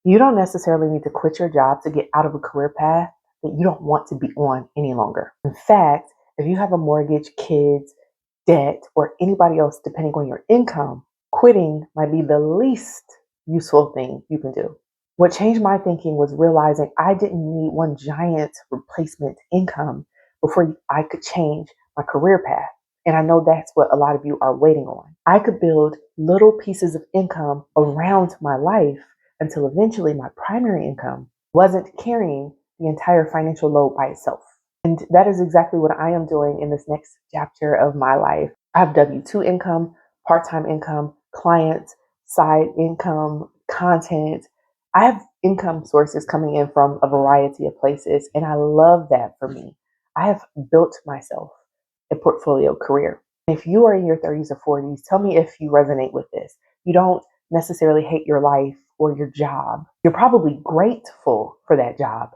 You don't necessarily need to quit your job to get out of a career path that you don't want to be on any longer. In fact, if you have a mortgage, kids, debt, or anybody else depending on your income, quitting might be the least useful thing you can do. What changed my thinking was realizing I didn't need one giant replacement income before I could change my career path. And I know that's what a lot of you are waiting on. I could build little pieces of income around my life until eventually my primary income wasn't carrying the entire financial load by itself. And that is exactly what I am doing in this next chapter of my life. I have W-2 income, part-time income, clients, side income, content. I have income sources coming in from a variety of places, and I love that for me. I have built myself a portfolio career. If you are in your 30s or 40s, tell me if you resonate with this. You don't necessarily hate your life or your job. You're probably grateful for that job,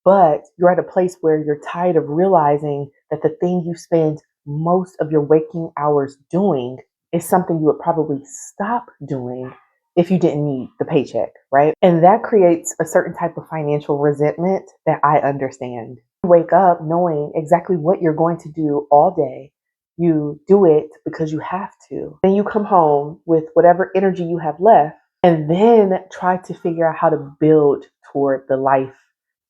but you're at a place where you're tired of realizing that the thing you spend most of your waking hours doing is something you would probably stop doing if you didn't need the paycheck, right? And that creates a certain type of financial resentment that I understand. You wake up knowing exactly what you're going to do all day. You do it because you have to. Then you come home with whatever energy you have left and then try to figure out how to build toward the life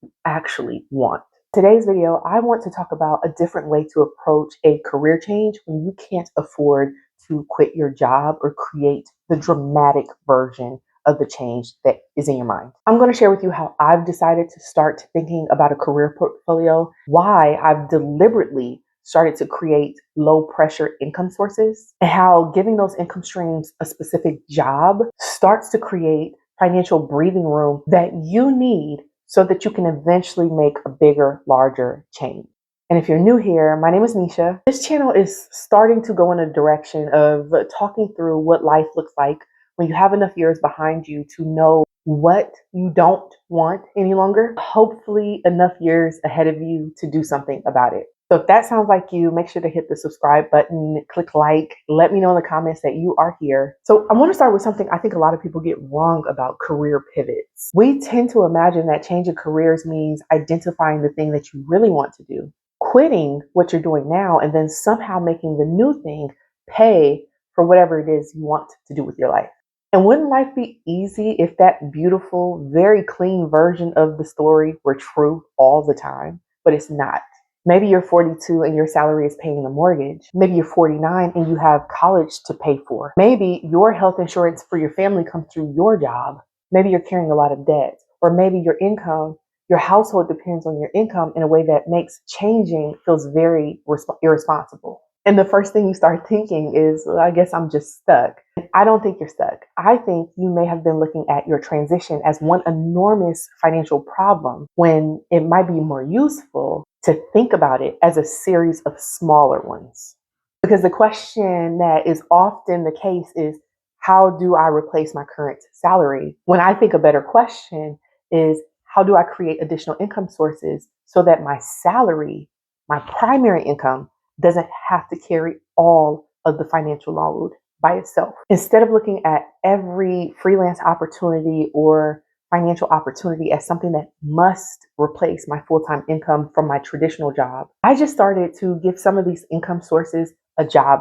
you actually want. Today's video, I want to talk about a different way to approach a career change when you can't afford to quit your job or create the dramatic version of the change that is in your mind. I'm going to share with you how I've decided to start thinking about a career portfolio, why I've deliberately started to create low pressure income sources, and how giving those income streams a specific job starts to create financial breathing room that you need so that you can eventually make a bigger, larger change. And if you're new here, my name is Nisha. This channel is starting to go in a direction of talking through what life looks like when you have enough years behind you to know what you don't want any longer, hopefully enough years ahead of you to do something about it. So if that sounds like you, make sure to hit the subscribe button, click like, let me know in the comments that you are here. So I want to start with something I think a lot of people get wrong about career pivots. We tend to imagine that changing careers means identifying the thing that you really want to do, quitting what you're doing now, and then somehow making the new thing pay for whatever it is you want to do with your life. And wouldn't life be easy if that beautiful, very clean version of the story were true all the time? But it's not. Maybe you're 42 and your salary is paying the mortgage. Maybe you're 49 and you have college to pay for. Maybe your health insurance for your family comes through your job. Maybe you're carrying a lot of debt. Or maybe your household depends on your income in a way that makes changing feels very irresponsible. And the first thing you start thinking is, well, I guess I'm just stuck. I don't think you're stuck. I think you may have been looking at your transition as one enormous financial problem when it might be more useful to think about it as a series of smaller ones. Because the question that is often the case is, how do I replace my current salary? When I think a better question is, how do I create additional income sources so that my salary, my primary income, doesn't have to carry all of the financial load by itself? Instead of looking at every freelance opportunity or financial opportunity as something that must replace my full-time income from my traditional job, I just started to give some of these income sources a job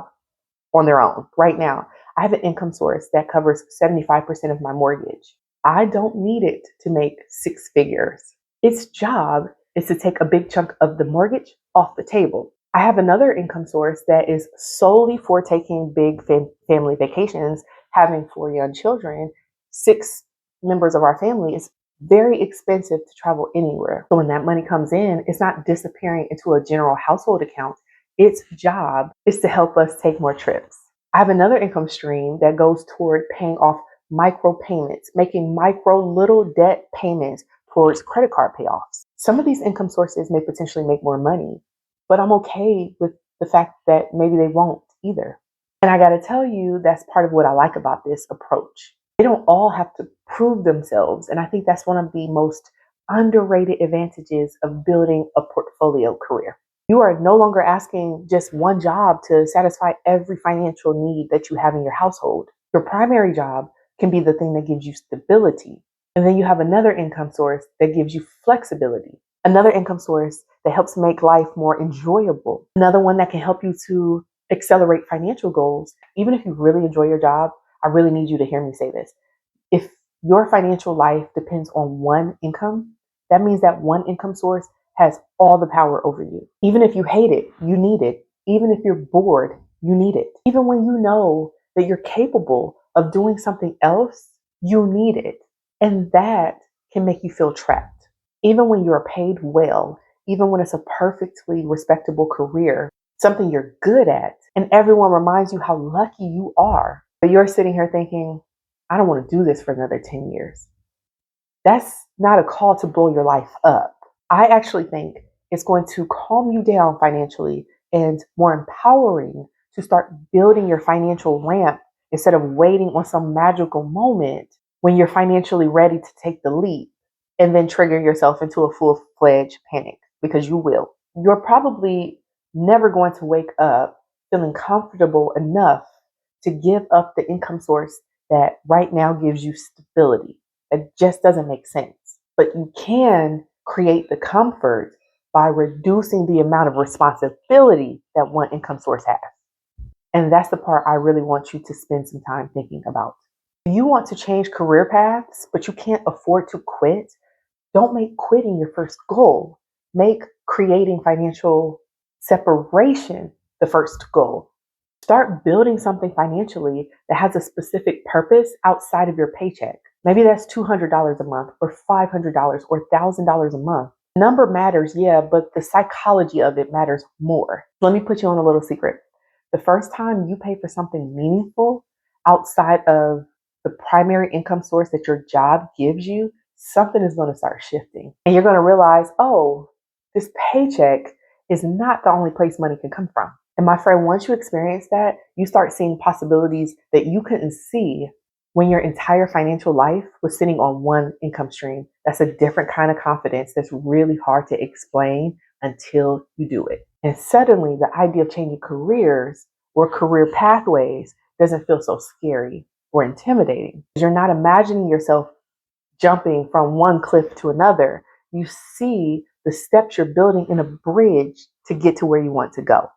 on their own. Right now, I have an income source that covers 75% of my mortgage. I don't need it to make six figures. Its job is to take a big chunk of the mortgage off the table. I have another income source that is solely for taking big family vacations, having 4 young children. 6 members of our family is very expensive to travel anywhere. So when that money comes in, it's not disappearing into a general household account. Its job is to help us take more trips. I have another income stream that goes toward paying off micro payments, making micro little debt payments towards credit card payoffs. Some of these income sources may potentially make more money, but I'm okay with the fact that maybe they won't either. And I got to tell you, that's part of what I like about this approach. They don't all have to prove themselves. And I think that's one of the most underrated advantages of building a portfolio career. You are no longer asking just one job to satisfy every financial need that you have in your household. Your primary job can be the thing that gives you stability. And then you have another income source that gives you flexibility, another income source that helps make life more enjoyable, another one that can help you to accelerate financial goals. Even if you really enjoy your job, I really need you to hear me say this. If your financial life depends on one income, that means that one income source has all the power over you. Even if you hate it, you need it. Even if you're bored, you need it. Even when you know that you're capable of doing something else, you need it. And that can make you feel trapped. Even when you're paid well, even when it's a perfectly respectable career, something you're good at, and everyone reminds you how lucky you are, but you're sitting here thinking, I don't want to do this for another 10 years. That's not a call to blow your life up. I actually think it's going to calm you down financially and more empowering to start building your financial ramp instead of waiting on some magical moment when you're financially ready to take the leap and then trigger yourself into a full-fledged panic, because you will. You're probably never going to wake up feeling comfortable enough to give up the income source that right now gives you stability. It just doesn't make sense. But you can create the comfort by reducing the amount of responsibility that one income source has. And that's the part I really want you to spend some time thinking about. If you want to change career paths, but you can't afford to quit, don't make quitting your first goal. Make creating financial separation the first goal. Start building something financially that has a specific purpose outside of your paycheck. Maybe that's $200 a month or $500 or $1,000 a month. Number matters, yeah, but the psychology of it matters more. Let me put you on a little secret. The first time you pay for something meaningful outside of the primary income source that your job gives you, something is going to start shifting. And you're going to realize, oh, this paycheck is not the only place money can come from. And my friend, once you experience that, you start seeing possibilities that you couldn't see when your entire financial life was sitting on one income stream. That's a different kind of confidence that's really hard to explain until you do it. And suddenly the idea of changing careers or career pathways doesn't feel so scary or intimidating. You're not imagining yourself jumping from one cliff to another. You see the steps you're building in a bridge to get to where you want to go.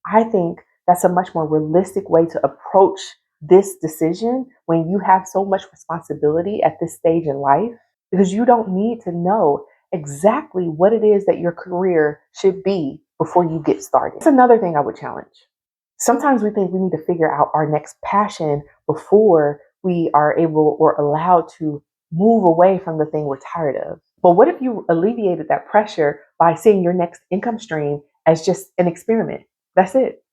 I think that's a much more realistic way to approach this decision when you have so much responsibility at this stage in life, because you don't need to know exactly what it is that your career should be before you get started. That's another thing I would challenge. Sometimes we think we need to figure out our next passion before we are able or allowed to move away from the thing we're tired of. But what if you alleviated that pressure by seeing your next income stream as just an experiment? That's it.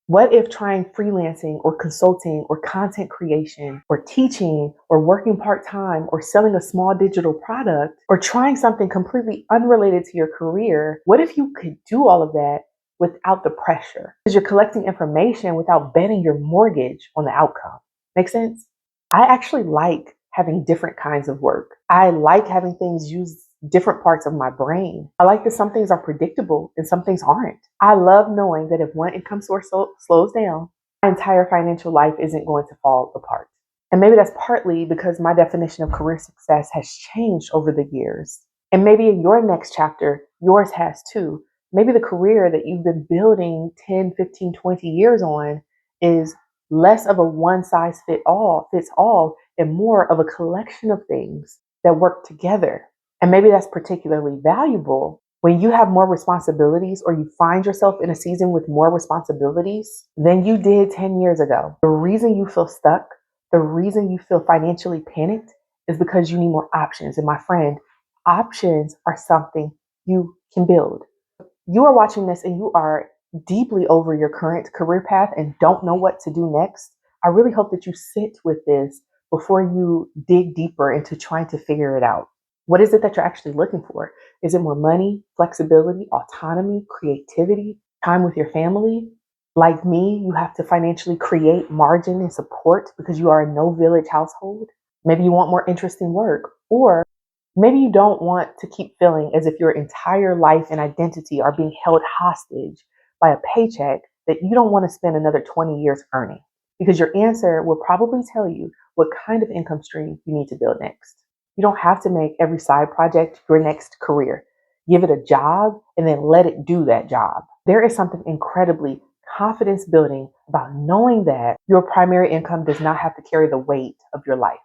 What if trying freelancing or consulting or content creation or teaching or working part-time or selling a small digital product or trying something completely unrelated to your career, what if you could do all of that without the pressure? Because you're collecting information without betting your mortgage on the outcome. Make sense? I actually like having different kinds of work. I like having things use different parts of my brain. I like that some things are predictable and some things aren't. I love knowing that if one income source slows down, my entire financial life isn't going to fall apart. And maybe that's partly because my definition of career success has changed over the years. And maybe in your next chapter, yours has too. Maybe the career that you've been building 10, 15, 20 years on is less of a one size fits all and more of a collection of things that work together. And maybe that's particularly valuable when you have more responsibilities or you find yourself in a season with more responsibilities than you did 10 years ago. The reason you feel stuck, the reason you feel financially panicked is because you need more options. And my friend, options are something you can build. You are watching this and you are deeply over your current career path and don't know what to do next. I really hope that you sit with this before you dig deeper into trying to figure it out. What is it that you're actually looking for? Is it more money, flexibility, autonomy, creativity, time with your family? Like me, you have to financially create margin and support because you are a no village household. Maybe you want more interesting work, or maybe you don't want to keep feeling as if your entire life and identity are being held hostage by a paycheck that you don't want to spend another 20 years earning, because your answer will probably tell you what kind of income stream you need to build next. You don't have to make every side project your next career. Give it a job and then let it do that job. There is something incredibly confidence building about knowing that your primary income does not have to carry the weight of your life.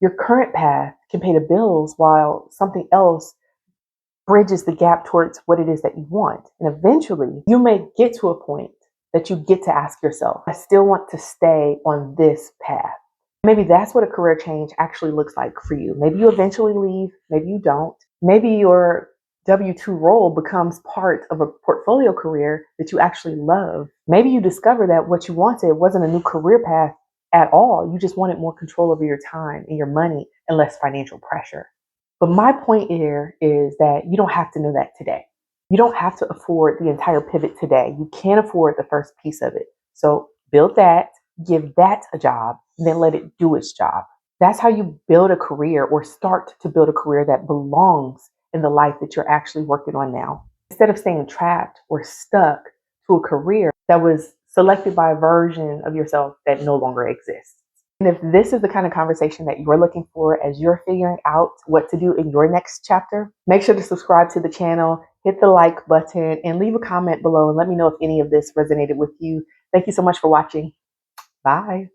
Your current path can pay the bills while something else bridges the gap towards what it is that you want. And eventually, you may get to a point that you get to ask yourself, I still want to stay on this path. Maybe that's what a career change actually looks like for you. Maybe you eventually leave, maybe you don't. Maybe your W-2 role becomes part of a portfolio career that you actually love. Maybe you discover that what you wanted wasn't a new career path at all. You just wanted more control over your time and your money and less financial pressure. But my point here is that you don't have to know that today. You don't have to afford the entire pivot today. You can afford the first piece of it. So build that, give that a job, and then let it do its job. That's how you build a career or start to build a career that belongs in the life that you're actually working on now. Instead of staying trapped or stuck to a career that was selected by a version of yourself that no longer exists. And if this is the kind of conversation that you're looking for as you're figuring out what to do in your next chapter, make sure to subscribe to the channel, hit the like button, and leave a comment below and let me know if any of this resonated with you. Thank you so much for watching. Bye.